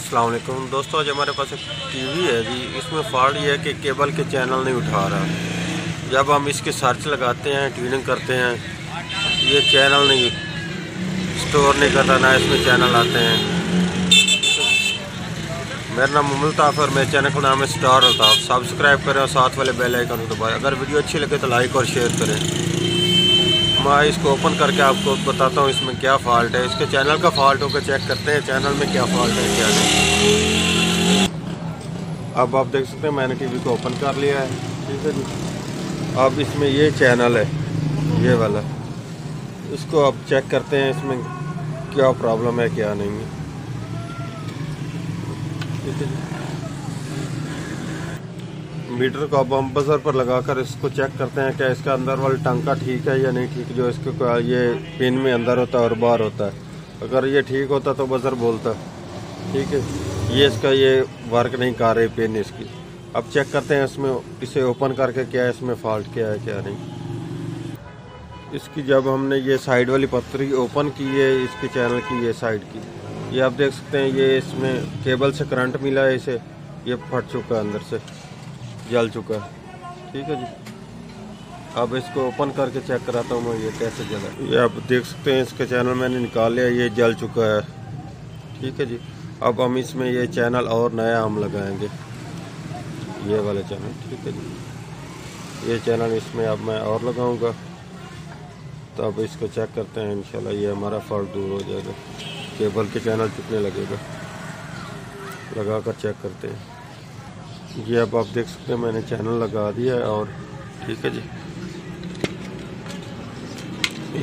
अस्सलाम वालेकुम दोस्तों, आज हमारे पास एक टीवी है जी। इसमें फॉल्ट ये है कि केबल के चैनल नहीं उठा रहा। जब हम इसके सर्च लगाते हैं, ट्यूनिंग करते हैं, ये चैनल नहीं स्टोर नहीं करता, ना इसमें चैनल आते हैं। मेरा नाम मुल्ताफ़ और मेरे चैनल का नाम है स्टार अल्ताफ़। सब्सक्राइब करें और साथ वाले बेल आइकन को दबाएं। अगर वीडियो अच्छी लगे तो लाइक और शेयर करें। मैं इसको ओपन करके आपको बताता हूँ इसमें क्या फ़ॉल्ट है। इसके चैनल का फ़ॉल्ट होकर चेक करते हैं चैनल में क्या फ़ॉल्ट है क्या नहीं। अब आप देख सकते हैं मैंने टीवी को ओपन कर लिया है, ठीक है जी। अब इसमें ये चैनल है, ये वाला, इसको अब चेक करते हैं इसमें क्या प्रॉब्लम है क्या नहीं है, ठीक है जी। मीटर को अब हम बजर पर लगाकर इसको चेक करते हैं क्या इसका अंदर वाला टांका ठीक है या नहीं ठीक, जो इसके ये पिन में अंदर होता है और बाहर होता है। अगर ये ठीक होता तो बजर बोलता, ठीक है। ये इसका ये वर्क नहीं कर रही पिन इसकी। अब चेक करते हैं इसमें, इसे ओपन करके क्या इसमें फॉल्ट क्या है क्या नहीं। इसकी जब हमने ये साइड वाली पत्थरी ओपन की है, इसके चैनल की ये साइड की, ये आप देख सकते हैं ये इसमें केबल से करंट मिला है, इसे ये फट चुका है, अंदर से जल चुका है, ठीक है जी। अब इसको ओपन करके चेक कराता हूँ मैं ये कैसे जला। ये आप देख सकते हैं इसका चैनल मैंने निकाल लिया, ये जल चुका है, ठीक है जी। अब हम इसमें ये चैनल और नया हम लगाएंगे, ये वाला चैनल, ठीक है जी। ये चैनल इसमें अब मैं और लगाऊंगा। तो अब इसको चेक करते हैं, इंशाल्लाह ये हमारा फॉल्ट दूर हो जाएगा। केबल के चैनल कितने लगेगा, लगा कर चेक करते हैं। ये अब आप देख सकते हैं मैंने चैनल लगा दिया है और ठीक है जी।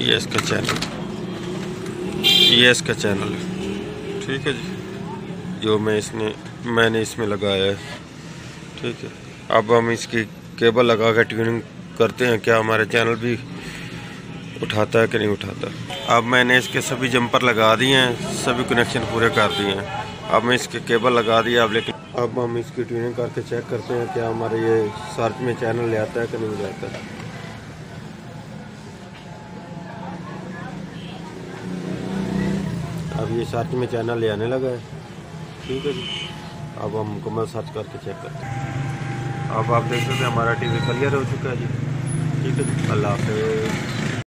ये इसका चैनल, ये इसका चैनल है, ठीक है जी, जो मैंने इसमें लगाया है, ठीक है। अब हम इसकी केबल लगा कर ट्यूनिंग करते हैं क्या हमारे चैनल भी उठाता है कि नहीं उठाता। अब मैंने इसके सभी जंपर लगा दिए हैं, सभी कनेक्शन पूरे कर दिए हैं। अब मैं इसके केबल लगा दिया। अब हम इसकी ट्यूनिंग करके चेक करते हैं क्या हमारे ये सर्च में चैनल ले आता है कि नहीं ले आता है। अब ये सर्च में चैनल ले आने लगा है, ठीक है जी। अब हम मुकम्मल सर्च करके चेक करते हैं। अब आप देख सकते हैं हमारा टीवी क्लियर हो चुका है जी, ठीक है जी। अल्लाह हाफ़िज़।